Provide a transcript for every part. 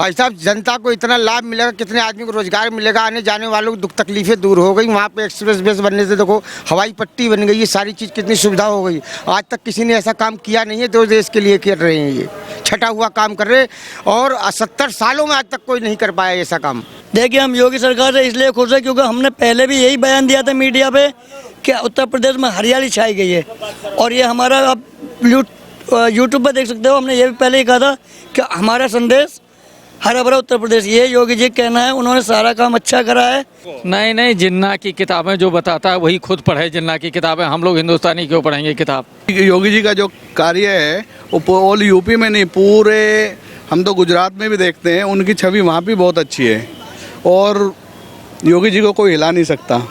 भाई साहब, जनता को इतना लाभ मिलेगा, कितने आदमी को रोजगार मिलेगा, आने जाने वालों की दुख तकलीफें दूर हो गई। वहाँ पे एक्सप्रेस वेज बनने से देखो हवाई पट्टी बन गई, ये सारी चीज़ कितनी सुविधा हो गई। आज तक किसी ने ऐसा काम किया नहीं है, तो देश के लिए कर रहे हैं, ये छटा हुआ काम कर रहे, और 70 सालों में आज तक कोई नहीं कर पाया ऐसा काम। देखिए, हम योगी सरकार से इसलिए खुश है क्योंकि हमने पहले भी यही बयान दिया था मीडिया पे कि उत्तर प्रदेश में हरियाली छाई गई है, और ये हमारा आप यूट्यूब पर देख सकते हो, हमने ये भी पहले ही कहा था कि हमारा संदेश हरा भरा उत्तर प्रदेश, ये योगी जी कहना है। उन्होंने सारा काम अच्छा करा है। नहीं, जिन्ना की किताबें जो बताता है वही खुद पढ़े। जिन्ना की किताबें हम लोग हिंदुस्तानी क्यों पढ़ेंगे किताब। योगी जी का जो कार्य है वो ऑल यूपी में नहीं, पूरे हम तो गुजरात में भी देखते हैं, उनकी छवि वहाँ भी बहुत अच्छी है, और योगी जी को कोई हिला नहीं सकता।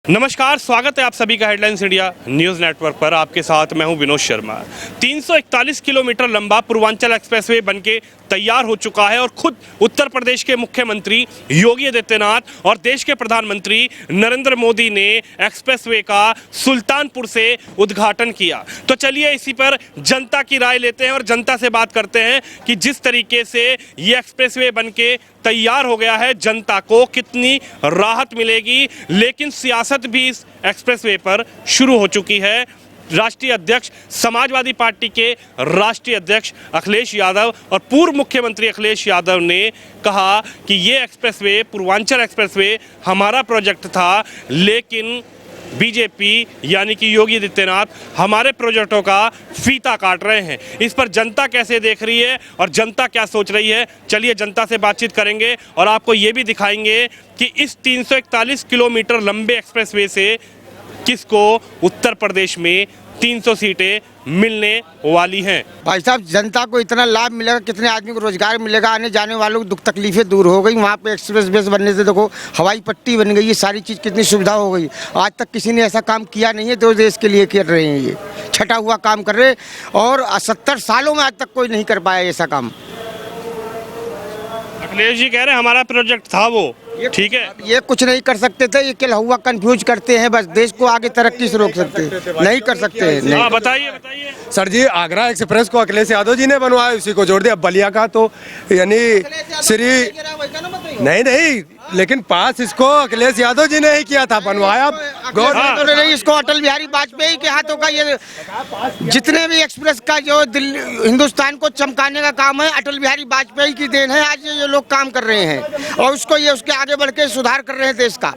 नमस्कार, स्वागत है आप सभी का हेडलाइंस इंडिया न्यूज़ नेटवर्क पर। आपके साथ मैं हूं विनोद शर्मा। 341 किलोमीटर लंबा पूर्वांचल एक्सप्रेसवे बनके तैयार हो चुका है, और खुद उत्तर प्रदेश के मुख्यमंत्री योगी आदित्यनाथ और देश के प्रधानमंत्री नरेंद्र मोदी ने एक्सप्रेसवे का सुल्तानपुर से उद्घाटन किया। तो चलिए इसी पर जनता की राय लेते हैं और जनता से बात करते हैं कि जिस तरीके से ये एक्सप्रेसवे बनके तैयार हो गया है, जनता को कितनी राहत मिलेगी। लेकिन सियासत भी इस एक्सप्रेसवे पर शुरू हो चुकी है। राष्ट्रीय अध्यक्ष समाजवादी पार्टी के राष्ट्रीय अध्यक्ष अखिलेश यादव और पूर्व मुख्यमंत्री अखिलेश यादव ने कहा कि ये एक्सप्रेसवे, पूर्वांचल एक्सप्रेसवे हमारा प्रोजेक्ट था, लेकिन बीजेपी यानी कि योगी आदित्यनाथ हमारे प्रोजेक्टों का फीता काट रहे हैं। इस पर जनता कैसे देख रही है और जनता क्या सोच रही है, चलिए जनता से बातचीत करेंगे और आपको ये भी दिखाएंगे कि इस 341 किलोमीटर लंबे एक्सप्रेसवे से किसको उत्तर प्रदेश में 300 सीटें मिलने वाली हैं। भाई साहब, जनता को इतना लाभ मिलेगा, कितने आदमी को रोजगार मिलेगा, आने जाने वालों की दुख तकलीफें दूर हो गई। वहाँ पे एक्सप्रेस वेज बनने से देखो हवाई पट्टी बन गई, ये सारी चीज़ कितनी सुविधा हो गई। आज तक किसी ने ऐसा काम किया नहीं है, तो देश के लिए कर रहे हैं, ये छटा हुआ काम कर रहे, और 70 सालों में आज तक कोई नहीं कर पाया ऐसा काम। अखिलेश जी कह रहे हैं हमारा प्रोजेक्ट था वो, ठीक है, ये कुछ नहीं कर सकते थे, ये केवल हुआ कंफ्यूज करते हैं, बस देश को आगे तरक्की से रोक सकते हैं, नहीं कर सकते हैं। नहीं। बताइए सर जी, आगरा एक्सप्रेस को अखिलेश यादव जी ने बनवाया, उसी को जोड़ दिया। बलिया का तो यानी नहीं, लेकिन पास इसको अखिलेश यादव जी ने ही किया था, बनवाया नहीं। इसको अटल बिहारी वाजपेयी के हाथों का ये जितने भी एक्सप्रेस का जो हिंदुस्तान को चमकाने का काम है, अटल बिहारी वाजपेयी की देन है। आज ये लोग काम कर रहे हैं और उसको ये उसके आगे बढ़ के सुधार कर रहे हैं देश का,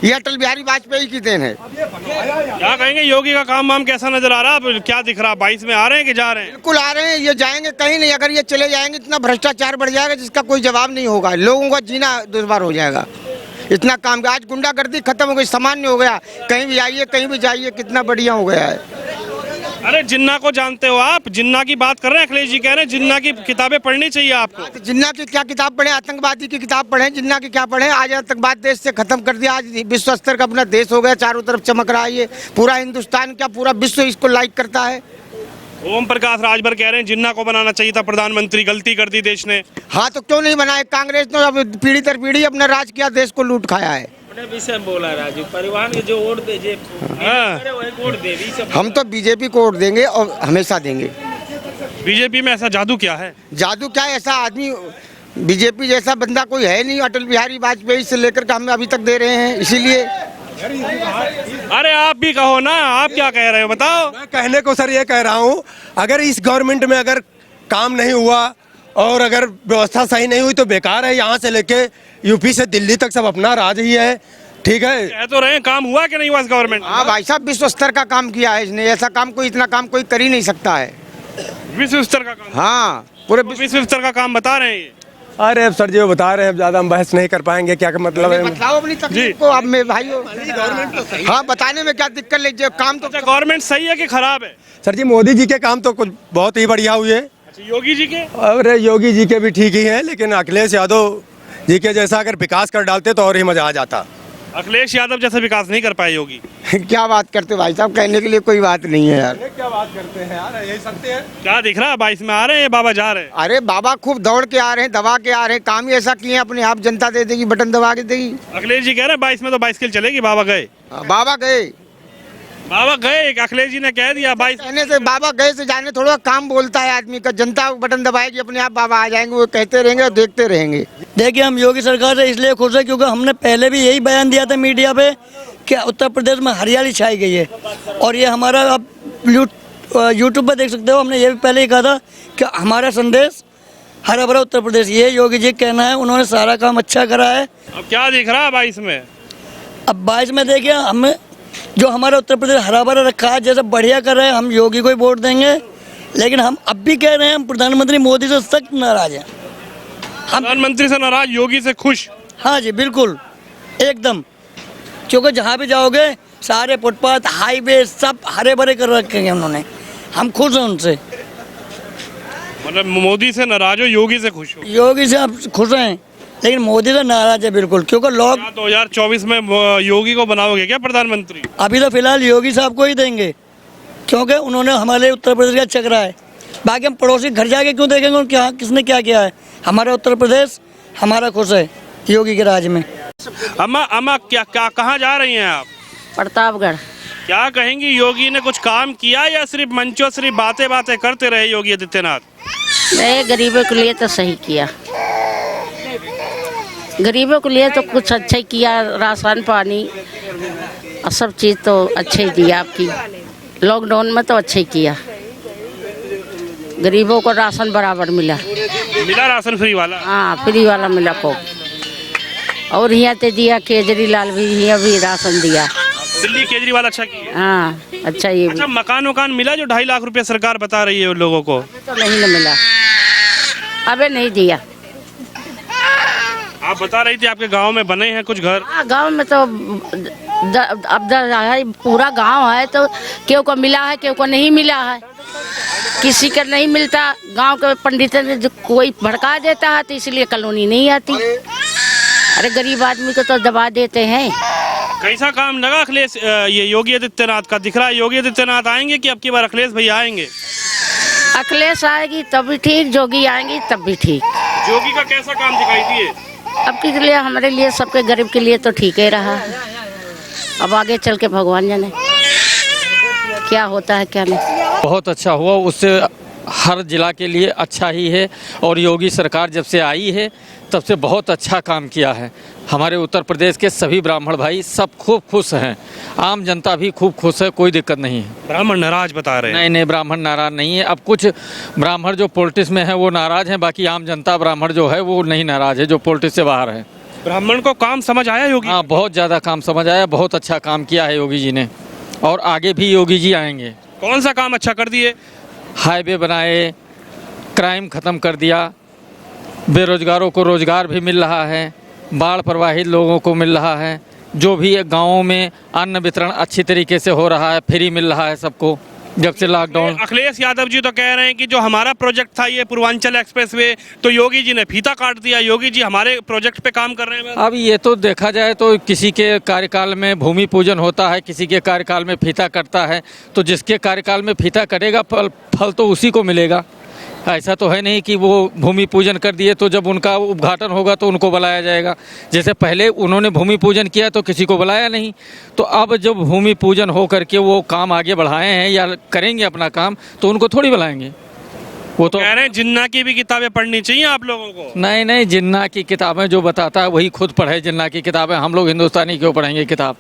ये अटल बिहारी वाजपेयी की देन है। क्या कहेंगे, योगी का काम वाम कैसा नजर आ रहा है, क्या दिख रहा है? 22 में आ रहे हैं कि जा रहे हैं? बिल्कुल आ रहे हैं, ये जाएंगे कहीं नहीं। अगर ये चले जाएंगे इतना भ्रष्टाचार बढ़ जाएगा जिसका कोई जवाब नहीं होगा, लोगों का जीना दुश्वार हो जाएगा। इतना काम, आज गुंडागर्दी खत्म हो गई, सामान्य हो गया, कहीं भी आइए कहीं भी जाइए, कितना बढ़िया हो गया है। अरे जिन्ना को जानते हो आप, जिन्ना की बात कर रहे हैं, अखिलेश जी कह रहे हैं जिन्ना की किताबें पढ़नी चाहिए आपको। तो जिन्ना की क्या किताब पढ़े, आतंकवादी की किताब पढ़े, जिन्ना की क्या पढ़े। आज आतंकवाद देश से खत्म कर दिया, आज विश्व स्तर का अपना देश हो गया, चारों तरफ चमक रहा है। ये पूरा हिंदुस्तान क्या पूरा विश्व इसको लाइक करता है। ओम प्रकाश राजभर कह रहे हैं जिन्ना को बनाना चाहिए था प्रधानमंत्री, गलती कर दी देश ने। हाँ, तो क्यों नहीं बनाए? कांग्रेस ने अब पीढ़ी दर पीढ़ी अपना राज किया, देश को लूट खाया है। बोला राजू, परिवार के जो वोट दे, वोट दे, हम तो बीजेपी को वोट देंगे और हमेशा देंगे। बीजेपी में ऐसा जादू क्या है? जादू क्या है? ऐसा आदमी बीजेपी जैसा बंदा कोई है नहीं। अटल बिहारी वाजपेयी से लेकर के हम अभी तक दे रहे हैं, इसीलिए। अरे आप भी कहो ना, आप क्या कह रहे हो बताओ। मैं कहने को सर ये कह रहा हूँ, अगर इस गवर्नमेंट में अगर काम नहीं हुआ और अगर व्यवस्था सही नहीं हुई तो बेकार है। यहाँ से लेके यूपी से दिल्ली तक सब अपना राज ही है, ठीक है। कह तो रहे काम हुआ कि नहीं हुआ इस गवर्नमेंट? हाँ भाई साहब, विश्व स्तर का काम किया है इसने, ऐसा काम कोई, इतना काम कोई कर ही नहीं सकता है। विश्व स्तर का काम? हाँ, पूरे विश्व स्तर का काम बता रहे हैं। अरे अब सर जी वो बता रहे हैं, ज्यादा हम बहस नहीं कर पाएंगे, क्या मतलब है। बताओ अपनी तकलीफ को। अब मैं भाई, हाँ, बताने में क्या दिक्कत ले, जो काम तो गवर्नमेंट सही है कि खराब है? सर जी, मोदी जी के काम तो कुछ बहुत ही बढ़िया हुए। योगी जी के? अरे योगी जी के भी ठीक ही है, लेकिन अखिलेश यादव जी के जैसा अगर विकास कर डालते तो और ही मजा आ जाता। अखिलेश यादव जैसे विकास नहीं कर पाए योगी। क्या बात करते भाई साहब, कहने के लिए कोई बात नहीं है यार। क्या बात करते हैं यार, यही सत्य है। क्या दिख रहा है? 22 में आ रहे हैं, बाबा जा रहे हैं। अरे बाबा खूब दौड़ के आ रहे हैं, दबा के आ रहे हैं, काम ही ऐसा किए हैं, अपने आप जनता दे देगी, बटन दबा के देगी। अखिलेश जी कह रहे हैं 22 में तो बाइसिकल चलेगी, बाबा गए। बाबा गए। बाबा गए, अखिलेश जी ने कह दिया 22 कहने से बाबा गए से जाने थोड़ा काम बोलता है आदमी का। जनता बटन दबाएगी अपने आप बाबा आ जाएंगे, वो कहते रहेंगे और देखते रहेंगे। देखिए हम योगी सरकार से इसलिए खुश है क्योंकि हमने पहले भी यही बयान दिया था मीडिया पे कि उत्तर प्रदेश में हरियाली छाई गई है। और ये हमारा आप यूट्यूब पर देख सकते हो, हमने ये भी पहले ही कहा था कि हमारा संदेश हरा भरा उत्तर प्रदेश, ये योगी जी का कहना है। उन्होंने सारा काम अच्छा करा है। अब क्या दिख रहा है 22 में? अब 22 में देखिए हम जो हमारा उत्तर प्रदेश हरा भरा रखा है, जैसे बढ़िया कर रहे हैं, हम योगी को ही वोट देंगे। लेकिन हम अब भी कह रहे हैं, हम प्रधानमंत्री मोदी से सख्त नाराज हैं। हम प्रधानमंत्री से नाराज, योगी से खुश। हाँ जी बिल्कुल एकदम, क्योंकि जहाँ भी जाओगे सारे फुटपाथ हाईवे सब हरे भरे कर रखे हैं उन्होंने। हम खुश हैं उनसे। मतलब मोदी से नाराज हो, योगी से खुश हो? योगी से आप खुश हैं लेकिन मोदी से नाराज है बिल्कुल, क्योंकि लोग 2024 में योगी को बनाओगे क्या प्रधानमंत्री? अभी तो फिलहाल योगी साहब को ही देंगे, क्योंकि उन्होंने हमारे उत्तर प्रदेश का अच्छा करा है। बाकी हम पड़ोसी घर जाके क्यों देखेंगे उनके यहाँ किसने क्या किया है। हमारा उत्तर प्रदेश हमारा खुश है योगी के राज में। अम्मा क्या कहाँ जा रही हैं आप? प्रतापगढ़। क्या कहेंगी, योगी ने कुछ काम किया या सिर्फ मंचों सिर्फ बातें करते रहे योगी आदित्यनाथ? नहीं, गरीबों के लिए तो सही किया, गरीबों के लिए तो कुछ अच्छा ही किया। राशन पानी और सब चीज़ तो अच्छा ही दिया। आपकी लॉकडाउन में तो अच्छा ही किया, गरीबों को राशन बराबर मिला। राशन फ्री वाला? हाँ फ्री वाला मिला को। और यहाँ तो दिया केजरीवाल भी, यहाँ भी राशन दिया। दिल्ली केजरीवाल अच्छा किया। हाँ अच्छा ये अच्छा, मकान मिला जो 2.5 लाख रुपए सरकार बता रही है उन लोगों को? तो नहीं न मिला, अबे नहीं दिया। आप बता रही थी आपके गांव में बने हैं कुछ घर। हाँ गांव में तो अब पूरा गांव है, तो क्यों को मिला है क्यों को नहीं मिला है। किसी का नहीं मिलता, गांव के पंडित ने जो कोई भड़का देता है तो इसलिए कॉलोनी नहीं आती। अरे गरीब आदमी को तो दबा देते हैं। कैसा काम लगा अखिलेश ये योगी आदित्यनाथ का? दिख रहा है योगी आदित्यनाथ आएंगे कि अब की बार अखिलेश भैया आएंगे? अखिलेश आएगी तब भी ठीक, जोगी आएंगी तब भी ठीक। योगी का कैसा काम दिखाई दिए? अब के लिए हमारे लिए सबके गरीब के लिए तो ठीक ही रहा। अब आगे चल के भगवान जाने क्या होता है क्या नहीं। बहुत अच्छा हुआ, उससे हर जिला के लिए अच्छा ही है। और योगी सरकार जब से आई है तब से बहुत अच्छा काम किया है। हमारे उत्तर प्रदेश के सभी ब्राह्मण भाई सब खूब खुश हैं, आम जनता भी खूब खुश है, कोई दिक्कत नहीं है। ब्राह्मण नाराज बता रहे हैं? नहीं, ब्राह्मण नाराज नहीं है। अब कुछ ब्राह्मण जो पॉलिटिक्स में है वो नाराज हैं, बाकी आम जनता ब्राह्मण जो है वो नहीं नाराज है, जो पॉलिटिक्स से बाहर है। ब्राह्मण को काम समझ आया योगी? हाँ बहुत ज़्यादा काम समझ आया, बहुत अच्छा काम किया है योगी जी ने, और आगे भी योगी जी आएंगे। कौन सा काम अच्छा कर दिए? हाईवे बनाए, क्राइम ख़त्म कर दिया, बेरोजगारों को रोजगार भी मिल रहा है, बाढ़ प्रभावित लोगों को मिल रहा है, जो भी गाँवों में अन्न वितरण अच्छी तरीके से हो रहा है, फ्री मिल रहा है सबको जब से लॉकडाउन। अखिलेश यादव जी तो कह रहे हैं कि जो हमारा प्रोजेक्ट था ये पूर्वांचल एक्सप्रेसवे, तो योगी जी ने फीता काट दिया, योगी जी हमारे प्रोजेक्ट पे काम कर रहे हैं। अब ये तो देखा जाए तो किसी के कार्यकाल में भूमि पूजन होता है, किसी के कार्यकाल में फीता कटता है, तो जिसके कार्यकाल में फीता कटेगा फल तो उसी को मिलेगा। ऐसा तो है नहीं कि वो भूमि पूजन कर दिए तो जब उनका उद्घाटन होगा तो उनको बुलाया जाएगा। जैसे पहले उन्होंने भूमि पूजन किया तो किसी को बुलाया नहीं, तो अब जब भूमि पूजन हो करके वो काम आगे बढ़ाए हैं या करेंगे अपना काम तो उनको थोड़ी बुलाएंगे। वो तो कह रहे हैं जिन्ना की भी किताबें पढ़नी चाहिए आप लोगों को। नहीं, जिन्ना की किताबें जो बताता है वही खुद पढ़े। जिन्ना की किताबें हम लोग हिंदुस्तानी क्यों पढ़ेंगे किताब?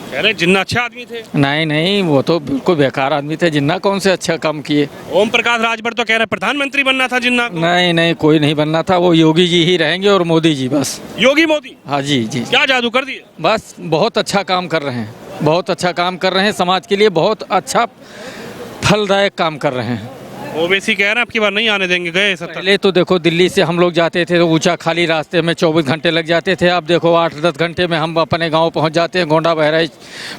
कह रहे जिन्ना अच्छे आदमी थे। नहीं, वो तो बिल्कुल बेकार आदमी थे। जिन्ना कौन से अच्छा काम किए? ओम प्रकाश राजभर तो कह रहे प्रधानमंत्री बनना था जिन्ना को। नहीं, कोई नहीं बनना था, वो योगी जी ही रहेंगे और मोदी जी बस। योगी मोदी? हाँ जी। क्या जादू कर दिए? बस बहुत अच्छा काम कर रहे हैं, बहुत अच्छा काम कर रहे हैं, समाज के लिए बहुत अच्छा फलदायक काम कर रहे हैं। ओवैसी कह रहे हैं अब की बार नहीं आने देंगे। गए पहले तो देखो दिल्ली से हम लोग जाते थे तो ऊंचा खाली रास्ते में 24 घंटे लग जाते थे, अब देखो 8-10 घंटे में हम अपने गांव पहुंच जाते हैं, गोंडा बहराइच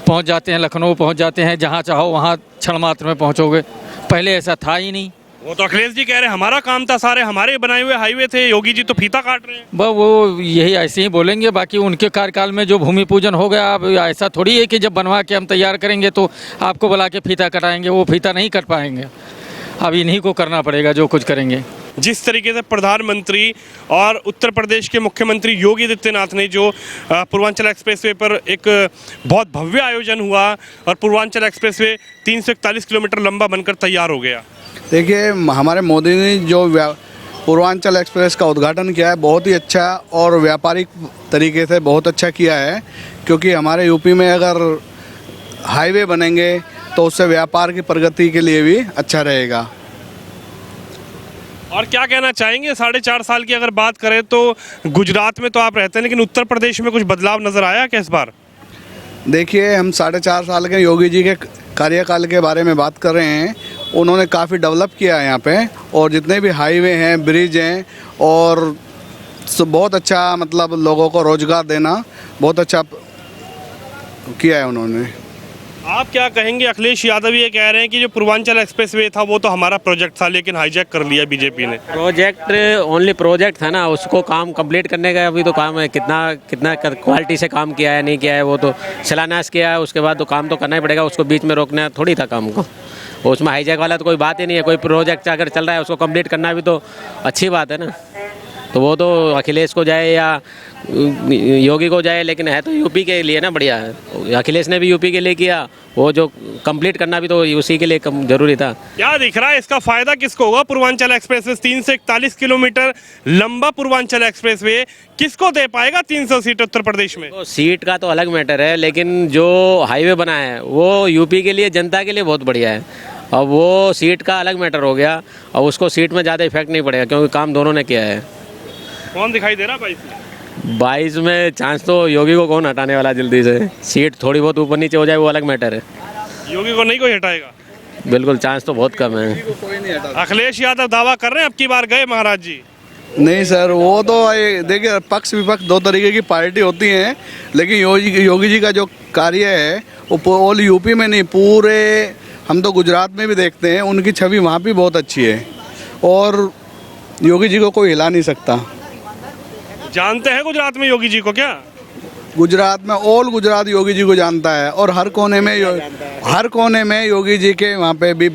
पहुंच जाते हैं, लखनऊ पहुंच जाते हैं, जहां चाहो वहां क्षण मात्र में पहुंचोगे। पहले ऐसा था ही नहीं। वो तो अखिलेश जी कह रहे हैं हमारा काम था, सारे हमारे बनाए हुए हाईवे थे, योगी जी तो फीता काट रहे हैं। वो यही ऐसे ही बोलेंगे, बाकी उनके कार्यकाल में जो भूमि पूजन हो गया, अब ऐसा थोड़ी है कि जब बनवा के हम तैयार करेंगे तो आपको बुला के फीता कटाएंगे, वो फीता नहीं कट पाएंगे। अब इन्हीं को करना पड़ेगा जो कुछ करेंगे। जिस तरीके से प्रधानमंत्री और उत्तर प्रदेश के मुख्यमंत्री योगी आदित्यनाथ ने जो पूर्वांचल एक्सप्रेसवे पर एक बहुत भव्य आयोजन हुआ और पूर्वांचल एक्सप्रेसवे 341 किलोमीटर लंबा बनकर तैयार हो गया। देखिए, हमारे मोदी ने जो पूर्वांचल एक्सप्रेस का उद्घाटन किया है बहुत ही अच्छा और व्यापारिक तरीके से बहुत अच्छा किया है, क्योंकि हमारे यूपी में अगर हाईवे बनेंगे तो उससे व्यापार की प्रगति के लिए भी अच्छा रहेगा। और क्या कहना चाहेंगे, 4.5 साल की अगर बात करें तो गुजरात में तो आप रहते हैं, लेकिन उत्तर प्रदेश में कुछ बदलाव नज़र आया क्या इस बार? देखिए, हम 4.5 साल के योगी जी के कार्यकाल के बारे में बात कर रहे हैं। उन्होंने काफ़ी डेवलप किया है यहाँ पे, और जितने भी हाईवे हैं, ब्रिज हैं, और बहुत अच्छा मतलब लोगों को रोजगार देना बहुत अच्छा किया है उन्होंने। आप क्या कहेंगे? अखिलेश यादव ये कह रहे हैं कि जो पूर्वांचल एक्सप्रेसवे था वो तो हमारा प्रोजेक्ट था, लेकिन हाईजैक कर लिया बीजेपी ने। प्रोजेक्ट ओनली प्रोजेक्ट था ना, उसको काम कंप्लीट करने का अभी तो काम है। कितना क्वालिटी से काम किया है नहीं किया है वो तो शिलान्यास किया है, उसके बाद तो काम तो करना ही पड़ेगा। उसको बीच में रोकना थोड़ी था काम को, उसमें हाईजैक वाला तो कोई बात ही नहीं है। कोई प्रोजेक्ट अगर चल रहा है उसको कंप्लीट करना भी तो अच्छी बात है ना। तो वो तो अखिलेश को जाए या योगी को जाए, लेकिन है तो यूपी के लिए ना, बढ़िया है। अखिलेश ने भी यूपी के लिए किया, वो जो कंप्लीट करना भी तो उसी के लिए जरूरी था। क्या दिख रहा है इसका फायदा किसको होगा? पूर्वांचल एक्सप्रेसवे 341 किलोमीटर लंबा पूर्वांचल एक्सप्रेसवे किसको दे पाएगा 300 सीट उत्तर प्रदेश में? तो सीट का तो अलग मैटर है, लेकिन जो हाईवे बना है वो यूपी के लिए, जनता के लिए बहुत बढ़िया है। अब वो सीट का अलग मैटर हो गया, और उसको सीट में ज़्यादा इफेक्ट नहीं पड़ेगा, क्योंकि काम दोनों ने किया है। कौन दिखाई दे रहा 22 में? 22 में चांस तो योगी को कौन हटाने वाला जल्दी से। सीट थोड़ी बहुत ऊपर नीचे हो जाए वो अलग मैटर है। योगी को नहीं कोई हटाएगा? बिल्कुल, चांस तो बहुत कम है। अखिलेश यादव दावा कर रहे हैं अब की बार गए महाराज जी। नहीं सर, वो तो देखिए, पक्ष विपक्ष दो तरीके की पार्टी होती हैं, लेकिन योगी जी का जो कार्य है वो ऑल यूपी में नहीं, पूरे हम तो गुजरात में भी देखते हैं, उनकी छवि वहाँ भी बहुत अच्छी है, और योगी जी को कोई हिला नहीं सकता। जानते हैं गुजरात में योगी जी को? क्या गुजरात में ऑल गुजरात योगी जी को जानता है, और हर कोने में योगी जी के वहाँ पे भी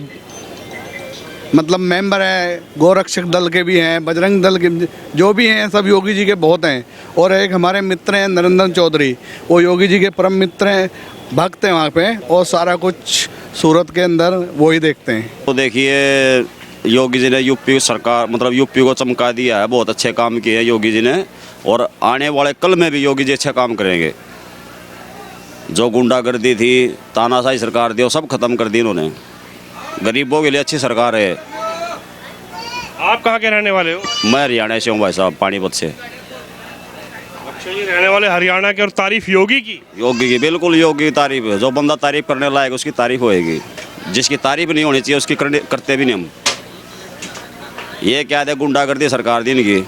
मतलब मेंबर हैं, गोरक्षक दल के भी हैं, बजरंग दल के जो भी हैं, सब योगी जी के बहुत हैं। और एक हमारे मित्र हैं नरेंद्र चौधरी, वो योगी जी के परम मित्र हैं, भक्त हैं वहाँ पे, और सारा कुछ सूरत के अंदर वो ही देखते हैं। तो देखिए, योगी जी ने यूपी सरकार मतलब यूपी को चमका दिया है, बहुत अच्छे काम किए हैं योगी जी ने, और आने वाले कल में भी योगी जी अच्छा काम करेंगे। जो गुंडागर्दी थी, तानाशाही सरकार थी, वो सब खत्म कर दी इन्होंने। गरीबों के लिए अच्छी सरकार है। आप कहाँ के रहने वाले हो? मैं हरियाणा से हूँ भाई साहब, पानीपत से। अच्छा, ये रहने वाले हरियाणा के, और तारीफ योगी की? योगी की, बिल्कुल योगी की तारीफ है। जो बंदा तारीफ करने लायक उसकी तारीफ होएगी, जिसकी तारीफ नहीं होनी चाहिए उसकी करते भी नहीं हम। ये क्या है, गुंडागर्दी सरकार दी इनकी,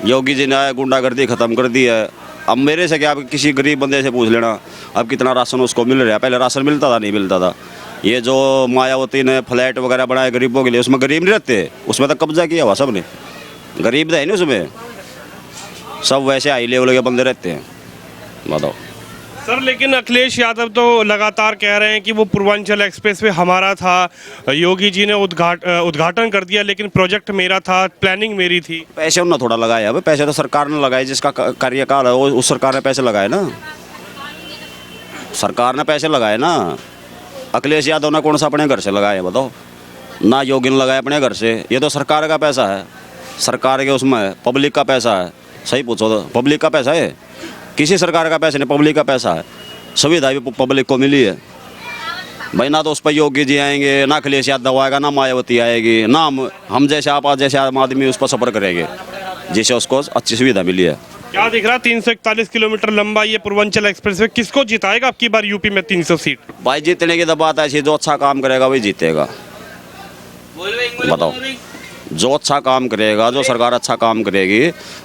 योगी जी ने गुंडागर्दी ख़त्म कर दी है। अब मेरे से क्या, आप किसी गरीब बंदे से पूछ लेना अब कितना राशन उसको मिल रहा है। पहले राशन मिलता था, नहीं मिलता था। ये जो मायावती ने फ्लैट वगैरह बनाए गरीबों के लिए, उसमें गरीब नहीं रहते, उसमें तो कब्जा किया हुआ सबने, गरीब तो है नहीं उसमें, सब वैसे हाई लेवल के बंदे रहते हैं। बताओ सर, लेकिन अखिलेश यादव तो लगातार कह रहे हैं कि वो पूर्वांचल एक्सप्रेसवे हमारा था, योगी जी ने उद्घाटन कर दिया, लेकिन प्रोजेक्ट मेरा था, प्लानिंग मेरी थी। पैसे उन्होंने थोड़ा लगाया, अब पैसे तो सरकार ने लगाए, जिसका कार्यकाल है वो उस सरकार ने पैसे लगाए ना, सरकार ने पैसे लगाए ना। अखिलेश यादव ने कौन सा अपने घर से लगाया बताओ? ना योगी ने लगाया अपने घर से। ये तो सरकार का पैसा है, सरकार के उसमें है, पब्लिक का पैसा है। सही पूछो तो पब्लिक का पैसा है, किसी सरकार का पैसा नहीं, पब्लिक का पैसा है। सुविधा भी पब्लिक को मिली है भाई। ना तो उस पर योगी जी आएंगे, ना अखिलेश यादव आएगा, ना मायावती आएगी, ना हम जैसे आप जैसे आम आदमी उस पर सफर करेंगे, जिससे उसको अच्छी सुविधा मिली है। क्या दिख रहा? 341 किलोमीटर लंबा ये पूर्वांचल एक्सप्रेसवे किसको जिताएगा अब की बार यूपी में 300 सीट? भाई जीतने की तो बात ऐसी, जो अच्छा काम करेगा वही जीतेगा। बताओ, जो अच्छा काम करेगा, जो सरकार अच्छा काम करेगी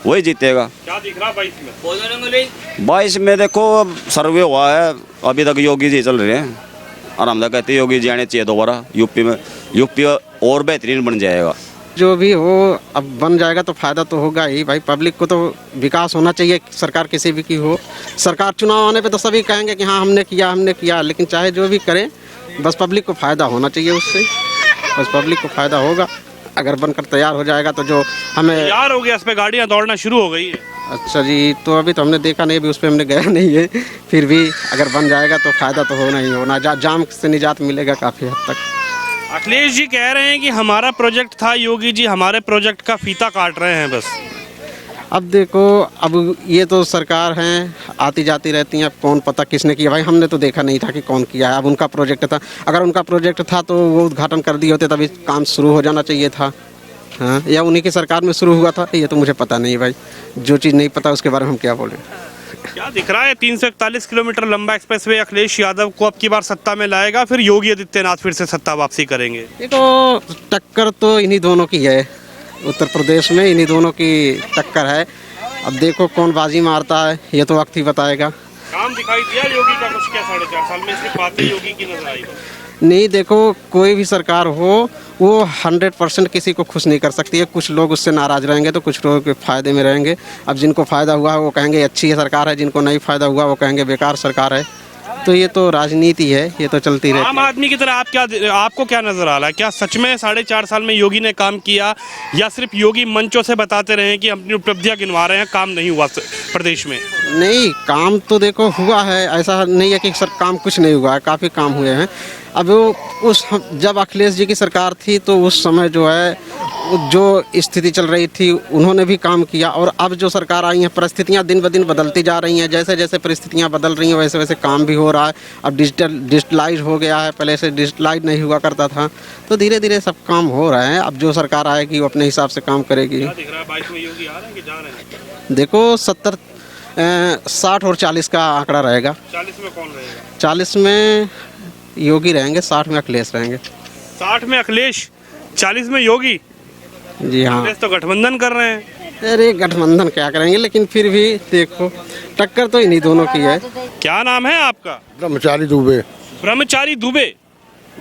वही जीतेगा। क्या दिख रहा 22 में? 22 में देखो सर्वे हुआ है, अभी तक योगी जी चल रहे हैं, और हम तो कहते हैं योगी जी आने चाहिए दोबारा यूपी में। यूपी और बेहतरीन बन जाएगा। जो भी हो, अब बन जाएगा तो फायदा तो होगा ही भाई। पब्लिक को तो विकास होना चाहिए, सरकार किसी भी की हो। सरकार चुनाव आने पे तो सभी कहेंगे कि हाँ हमने किया, लेकिन चाहे जो भी करें, बस पब्लिक को फ़ायदा होना चाहिए उससे, बस पब्लिक को फ़ायदा होगा। अगर बनकर तैयार हो जाएगा तो जो हमें तैयार हो गया, इस पे गाड़ियाँ दौड़ना शुरू हो गई है। अच्छा जी, तो अभी तो हमने देखा नहीं, अभी उस पर हमने गया नहीं है। फिर भी अगर बन जाएगा तो फ़ायदा तो होना ही होना, जाम से निजात मिलेगा काफ़ी हद तक। अखिलेश जी कह रहे हैं कि हमारा प्रोजेक्ट था, योगी जी हमारे प्रोजेक्ट का फीता काट रहे हैं बस। अब देखो, अब ये तो सरकार हैं, आती जाती रहती हैं, अब कौन पता किसने किया भाई, हमने तो देखा नहीं था कि कौन किया है। अब उनका प्रोजेक्ट था, अगर उनका प्रोजेक्ट था तो वो उद्घाटन कर दिए होते, तभी काम शुरू हो जाना चाहिए था। हाँ, या उन्हीं की सरकार में शुरू हुआ था, ये तो मुझे पता नहीं भाई। जो चीज़ नहीं पता उसके बारे में हम क्या बोलें। क्या दिख रहा है 341 किलोमीटर लंबा एक्सप्रेसवे अखिलेश यादव को अब की बार सत्ता में लाएगा, फिर योगी आदित्यनाथ फिर से सत्ता वापसी करेंगे? देखो, टक्कर तो इन्हीं दोनों की है, उत्तर प्रदेश में इन्हीं दोनों की टक्कर है। अब देखो कौन बाजी मारता है, ये तो वक्त ही बताएगा। काम दिखाई दिया योगी का कुछ क्या 4.5 साल में? सिर्फ बातें योगी की नजर आई। नहीं, देखो कोई भी सरकार हो वो 100% किसी को खुश नहीं कर सकती है। कुछ लोग उससे नाराज़ रहेंगे तो कुछ लोग फ़ायदे में रहेंगे। अब जिनको फ़ायदा हुआ वो कहेंगे अच्छी सरकार है, जिनको नहीं फ़ायदा हुआ वो कहेंगे बेकार सरकार है। तो ये तो राजनीति है, ये तो चलती रहती है। आम आदमी की तरह आपको क्या नजर आ रहा है? क्या सच में 4.5 साल में योगी ने काम किया, या सिर्फ योगी मंचों से बताते रहे कि अपनी उपलब्धियां गिनवा रहे हैं, काम नहीं हुआ प्रदेश में? नहीं, काम तो देखो हुआ है, ऐसा नहीं है कि सर काम कुछ नहीं हुआ है, काफ़ी काम हुए हैं। अब जब अखिलेश जी की सरकार थी तो उस समय जो है जो स्थिति चल रही थी उन्होंने भी काम किया, और अब जो सरकार आई है परिस्थितियां दिन ब दिन बदलती जा रही हैं। जैसे जैसे परिस्थितियां बदल रही हैं वैसे वैसे काम भी हो रहा है। अब डिजिटलाइज हो गया है, पहले से डिजिटलाइज नहीं हुआ करता था, तो धीरे धीरे सब काम हो रहे हैं। अब जो सरकार आएगी वो अपने हिसाब से काम करेगी। क्या दिख रहा है 22 में योगी आ रहे हैं कि जा रहे हैं? देखो 60 और 40 का आंकड़ा रहेगा। 40 में कौन रहेगा? 40 में योगी रहेंगे, 60 में अखिलेश रहेंगे। 60 में अखिलेश, 40 में योगी? जी हाँ। अखिलेश तो गठबंधन कर रहे हैं। अरे गठबंधन क्या करेंगे, लेकिन फिर भी देखो टक्कर तो इन्हीं दोनों की है। क्या नाम है आपका? ब्रह्मचारी दुबे। ब्रह्मचारी दुबे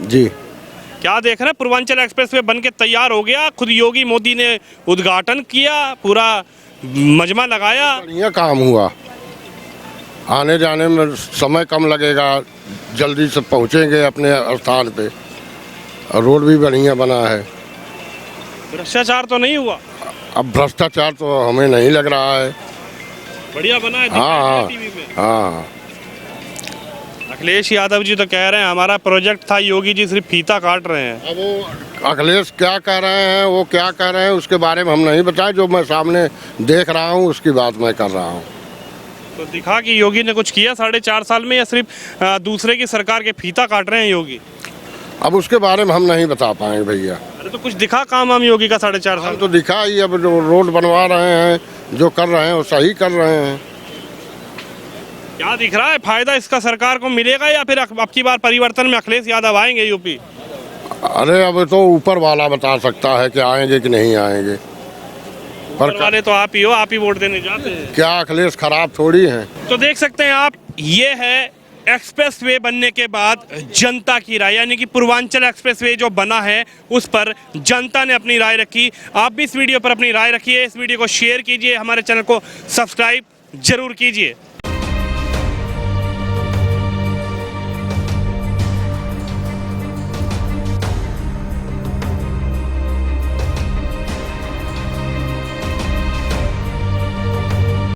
जी। क्या देख रहे हैं? पूर्वांचल एक्सप्रेसवे बन के तैयार हो गया, खुद योगी मोदी ने उद्घाटन किया, पूरा मजमा लगाया। बढ़िया काम हुआ, आने जाने में समय कम लगेगा, जल्दी से पहुंचेंगे अपने स्थान पे, और रोड भी बढ़िया बना है। भ्रष्टाचार तो नहीं हुआ? अब भ्रष्टाचार तो हमें नहीं लग रहा है, बढ़िया बना है। हाँ टीवी में। हाँ। अखिलेश यादव जी तो कह रहे हैं हमारा प्रोजेक्ट था, योगी जी सिर्फ फीता काट रहे हैं। अब वो अखिलेश क्या कह रहे हैं, वो क्या कह रहे हैं उसके बारे में हम नहीं बताए, जो मैं सामने देख रहा हूँ उसकी बात मैं कर रहा हूँ। तो दिखा कि योगी ने कुछ किया 4.5 साल में, या सिर्फ दूसरे की सरकार के फीता काट रहे हैं योगी? अब उसके बारे में हम नहीं बता पाएंगे भैया। अरे तो कुछ दिखा काम हम योगी का 4.5 साल? तो दिखा ही, अब जो रोड बनवा रहे हैं, जो कर रहे हैं वो सही कर रहे हैं। क्या दिख रहा है फायदा इसका सरकार को मिलेगा, या फिर अब की बार परिवर्तन में अखिलेश यादव आएंगे यूपी? अरे अब तो ऊपर वाला बता सकता है कि आएंगे कि नहीं आएंगे। ऊपर वाले तो आप ही हो, आप ही वोट देने जाते हैं। क्या अखिलेश खराब थोड़ी है? तो देख सकते हैं आप, ये है एक्सप्रेसवे बनने के बाद जनता की राय, यानी कि पूर्वांचल एक्सप्रेसवे जो बना है उस पर जनता ने अपनी राय रखी। आप भी इस वीडियो पर अपनी राय रखिए, इस वीडियो को शेयर कीजिए, हमारे चैनल को सब्सक्राइब जरूर कीजिए।